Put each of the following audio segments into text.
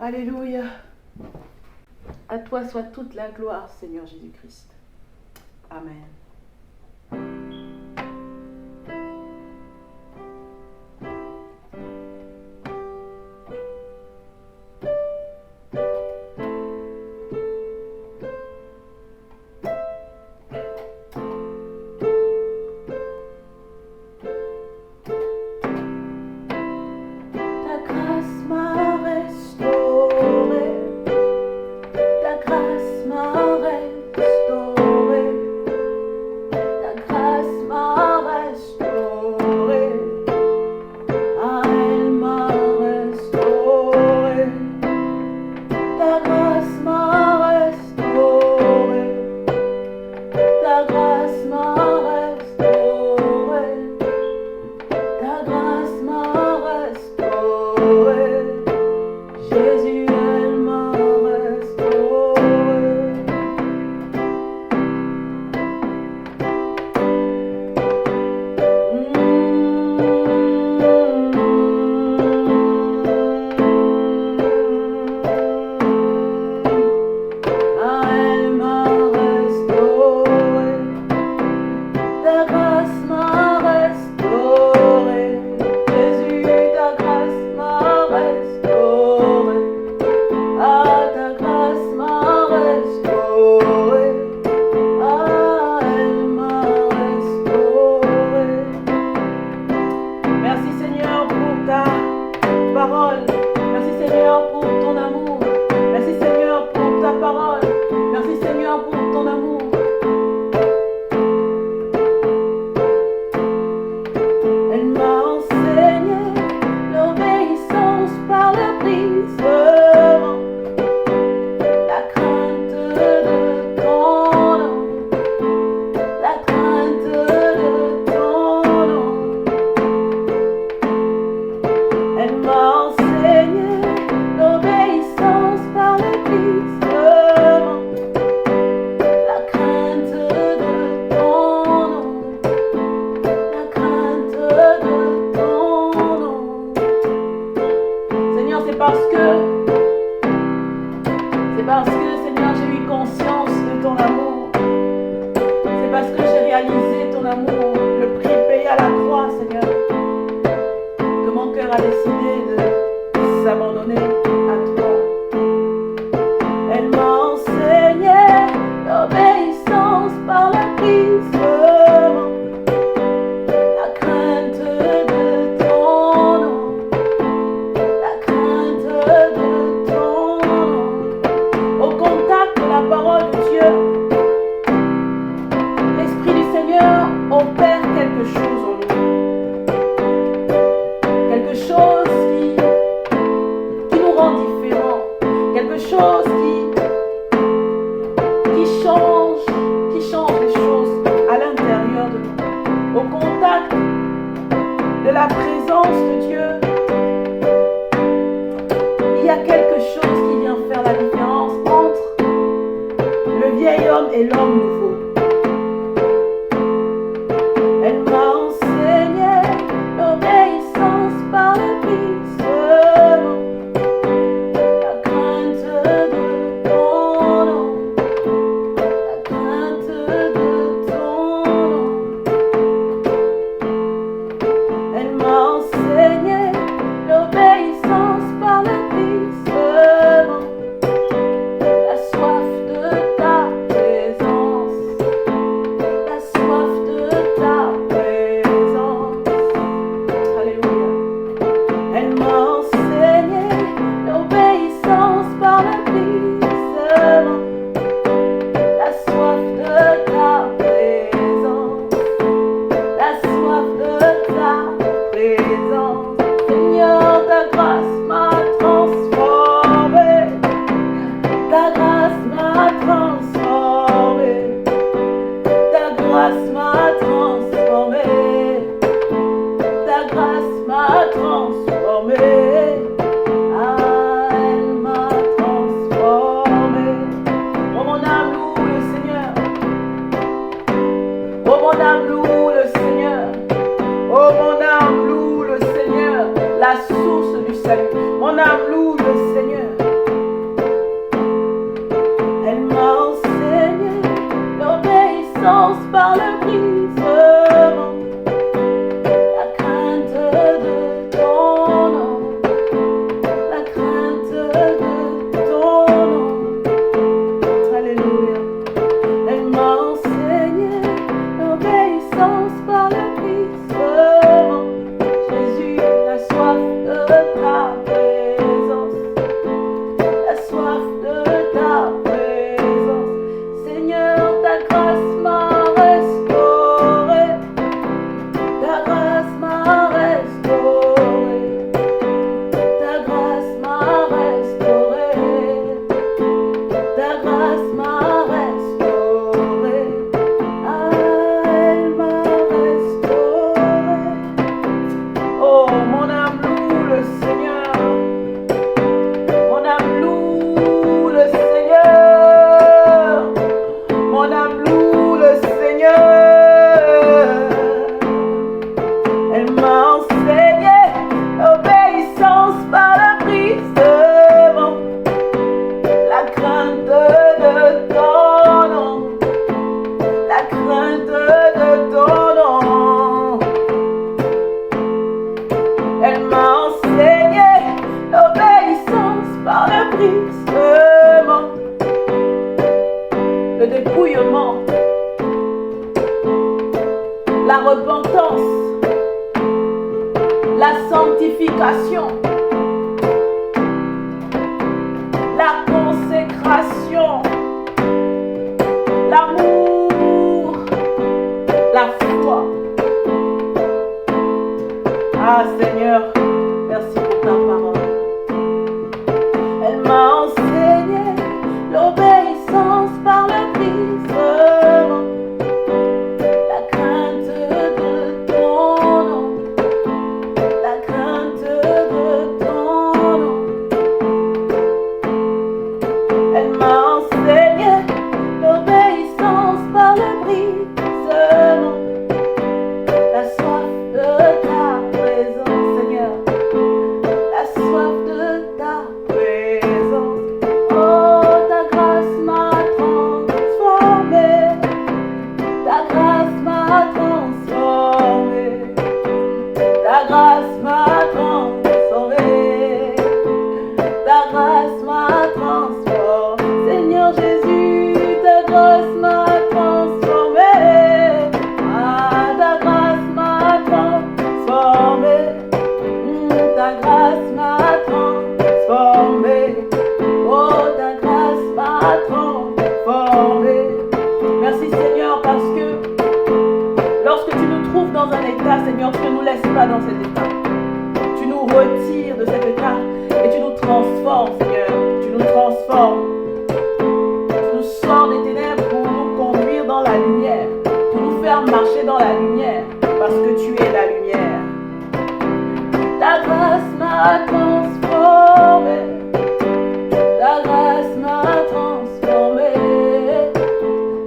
Alléluia. À toi soit toute la gloire, Seigneur Jésus-Christ. Amen. La source du salut. Mon âme loue le Seigneur. transformes, Seigneur. Tu nous transformes. Tu nous sors des ténèbres pour nous conduire dans la lumière. Pour nous faire marcher dans la lumière. Parce que tu es la lumière. Ta grâce m'a transformé. Ta grâce m'a transformé.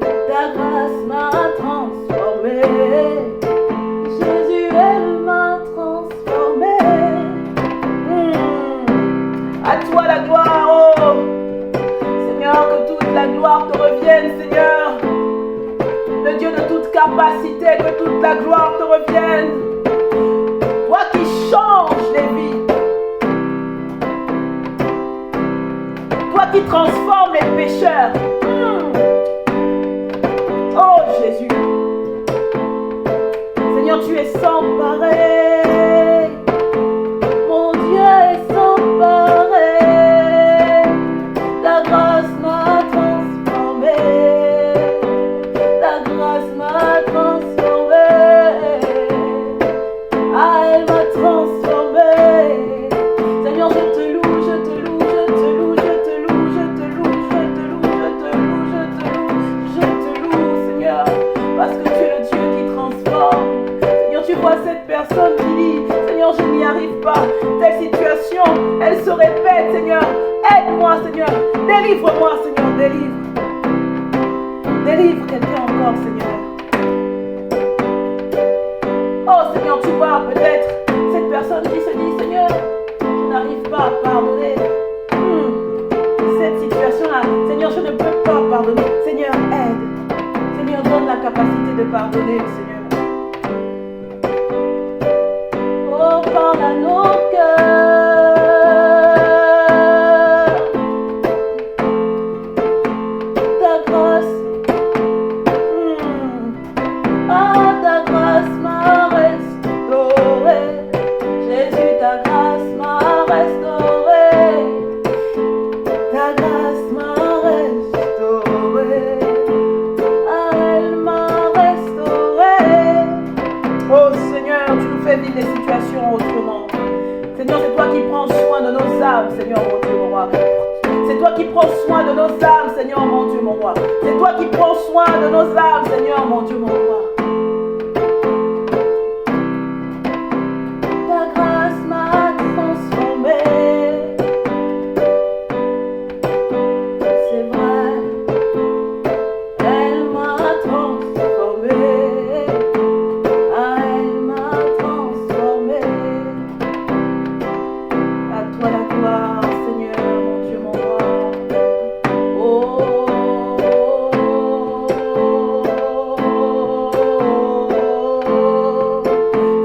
Ta grâce m'a transformé. Jésus, elle m'a transformé. À toi la gloire, oh Seigneur, que toute la gloire te revienne, Seigneur. Le Dieu de toute capacité, que toute la gloire te revienne. Toi qui changes les vies. Toi qui transformes les pécheurs. Oh Jésus. Seigneur, tu es sans pareil. Mon Dieu est sans pareil. Ta grâce m'a transformé. Ta grâce m'a transformé. Ah, elle m'a transformé. Seigneur, je te loue, je te loue, je te loue, je te loue, je te loue, je te loue, je te loue, je te loue, je te loue, Seigneur, parce que tu es le Dieu qui transforme. Seigneur, tu vois cette personne qui dit, Seigneur, je n'y arrive pas. Telle situation, elle se répète, Seigneur. Aide-moi, Seigneur. Délivre-moi, Seigneur, délivre. Délivre quelqu'un encore, Seigneur. Oh, Seigneur, tu vois peut-être cette personne qui se dit, Seigneur, je n'arrive pas à pardonner. Cette situation-là, Seigneur, je ne peux pas pardonner. Seigneur, aide. Seigneur, donne la capacité de pardonner, Seigneur. Oh, parle à nos cœurs. Ta grâce. Ah, ta grâce m'a restauré. Jésus, ta grâce m'a restauré. Ta grâce m'a restauré. Ah, elle m'a restauré. Oh Seigneur, tu nous fais vivre des situations autrement. Seigneur, c'est toi qui prends soin de nos âmes, Seigneur, mon Dieu, mon roi. C'est toi qui prends soin de nos âmes, Seigneur, mon Dieu, mon roi. C'est toi qui prends soin de nos âmes, Seigneur, mon Dieu, mon roi. Ta grâce m'a transformé. C'est vrai, elle m'a transformé. Ah, elle m'a transformé. À toi la gloire, Seigneur, mon Dieu, mon roi. Oh,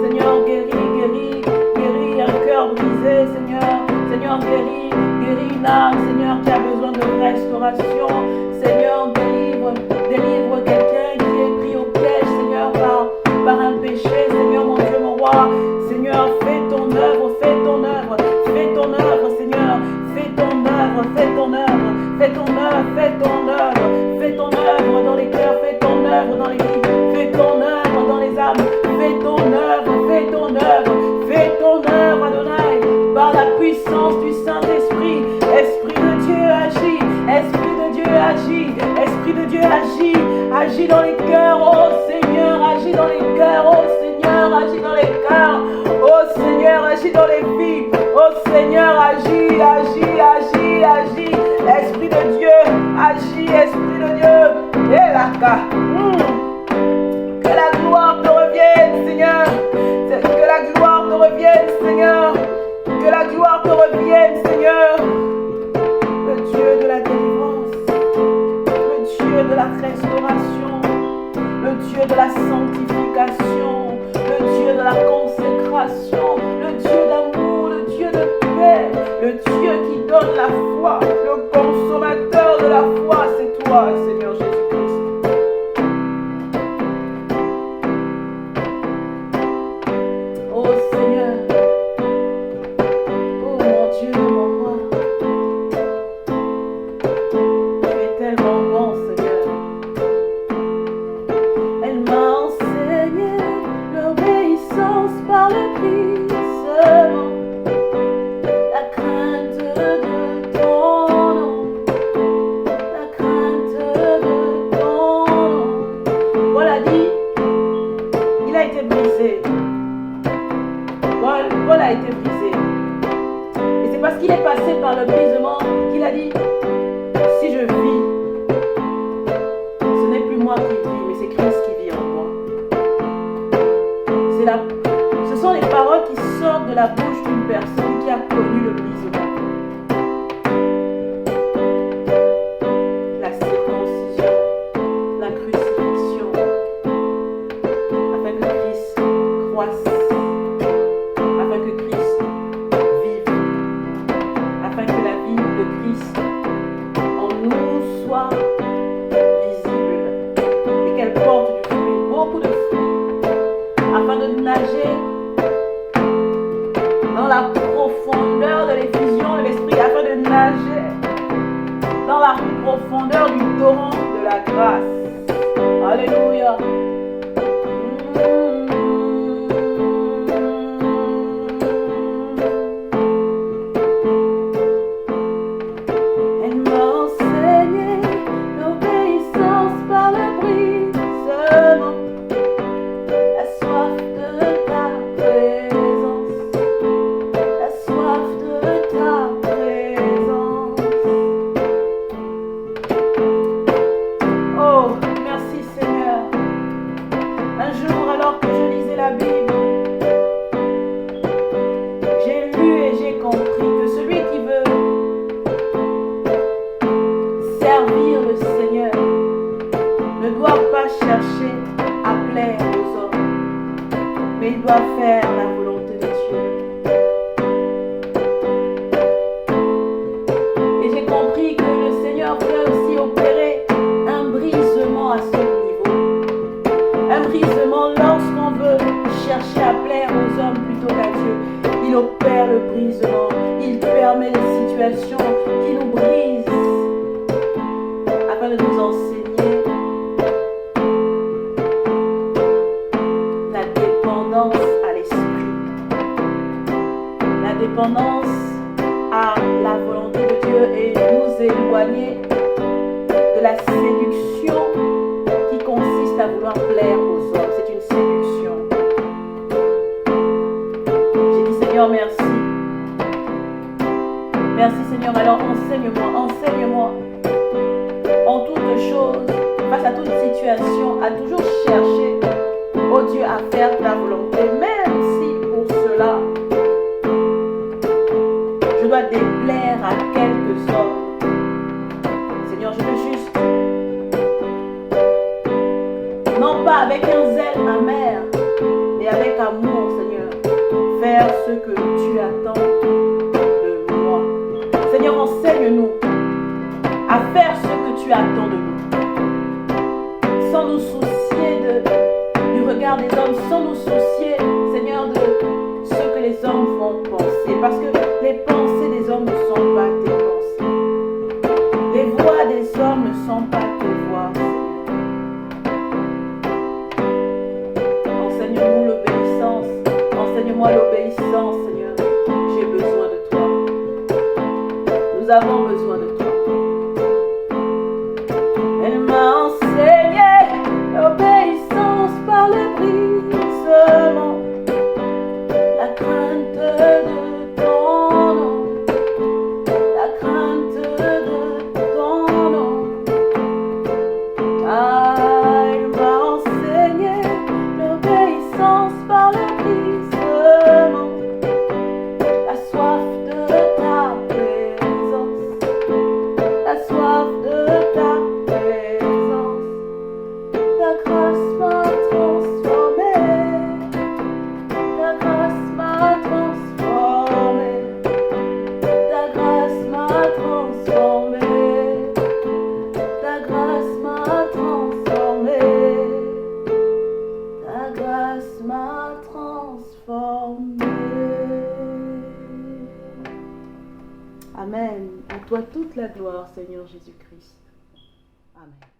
Seigneur, guéris un cœur brisé, Seigneur. Seigneur, guéris une âme, Seigneur, qui a besoin de restauration. Seigneur, délivre quelqu'un qui est pris au piège, Seigneur, par un péché, Seigneur, mon Dieu, mon roi. Seigneur, fais ton œuvre, fais ton œuvre, fais ton œuvre, Seigneur, fais ton œuvre, fais ton œuvre, fais ton œuvre, fais ton œuvre, fais ton œuvre dans les cœurs, fais ton œuvre dans les vies, fais ton œuvre dans les âmes, fais ton œuvre, fais ton œuvre, fais ton œuvre, Adonai, par la puissance du Saint-Esprit. Esprit de Dieu agit, Esprit de Dieu agit, Esprit de Dieu agit, agis dans les cœurs, oh Seigneur, agis dans les cœurs, oh Seigneur, agis dans les cœurs, oh Seigneur, agis dans les vies, oh Seigneur, agis, agis, agis, agis, Esprit de Dieu, agis, Esprit de Dieu, et la que la gloire te revienne, Seigneur, que la gloire te revienne, Seigneur, que la gloire te revienne, Seigneur, le Dieu de la délivrance, le Dieu de la restauration, le Dieu de la sanctification, le Dieu de la consécration, le Dieu d'amour, le Dieu de paix, le Dieu qui donne la foi, le consommateur de la foi, c'est toi, Seigneur Jésus-Christ. Oh Seigneur, oh mon Dieu, mon roi, tu es tellement bon, Seigneur. Elle m'a enseigné l'obéissance par le Christ, la crainte parce qu'il est passé par le brisement qu'il a dit, si je vis, ce n'est plus moi qui vis, mais c'est Christ qui vit en moi. Ce sont les paroles qui sortent de la bouche d'une personne qui a connu le brisement. La circoncision, la crucifixion, afin que Christ croisse, afin que Christ vive, afin que la vie de Christ en nous soit visible et qu'elle porte du fruit, beaucoup de fruits, afin de nager dans la profondeur de l'effusion de l'esprit, afin de nager dans la profondeur du torrent de la grâce. Alléluia. Elle m'a enseigné l'obéissance par le brisement, la soif de ta présence, la soif de ta présence. Oh, merci Seigneur. Un jour, alors que je lisais la Bible, j'ai lu et j'ai compris que celui qui veut servir le Seigneur ne doit pas chercher à plaire aux hommes, mais il doit faire la volonté de Dieu. Et j'ai compris que le Seigneur voulait aussi opérer un brisement à ce niveau. Un brisement lorsqu'on veut chercher à plaire aux hommes plutôt qu'à Dieu. Il opère le brisement. Il permet les situations qui nous brisent afin de nous enseigner la dépendance à l'esprit, la dépendance à la volonté de Dieu et nous éloigner de la séduction qui consiste à vouloir plaire aux hommes. C'est une séduction. J'ai dit Seigneur, merci. Merci Seigneur, alors enseigne-moi, enseigne-moi en toutes choses, face à toute situation, à toujours chercher, oh Dieu, à faire ta volonté, même si pour cela, je dois déplaire à quelques hommes. Seigneur, je veux juste, non pas avec un zèle amer, mais avec amour, Seigneur, faire ce que tu attends de moi. Seigneur, enseigne-nous à faire ce que tu attends de nous, sans nous soucier du regard des hommes, sans nous soucier, Seigneur, de ce que les hommes vont penser, parce que les pensées des hommes ne sont pas tes pensées. Les voix des hommes ne sont pas tes voix, Seigneur. Enseigne-nous l'obéissance, enseigne-moi l'obéissance, Seigneur. J'ai besoin de toi. Nous avons besoin de toi. Elle m'a enseigné l'obéissance par le brisement, la crainte de ton nom, la crainte de ton nom. Ah, elle m'a enseigné l'obéissance par le brisement, la soif de ta présence, la soif de ta présence. Ta grâce m'a transformé, ta grâce m'a transformé, ta grâce m'a transformé, ta grâce m'a transformé, ta grâce m'a transformé. Amen. À toi toute la gloire, Seigneur Jésus-Christ. Amen.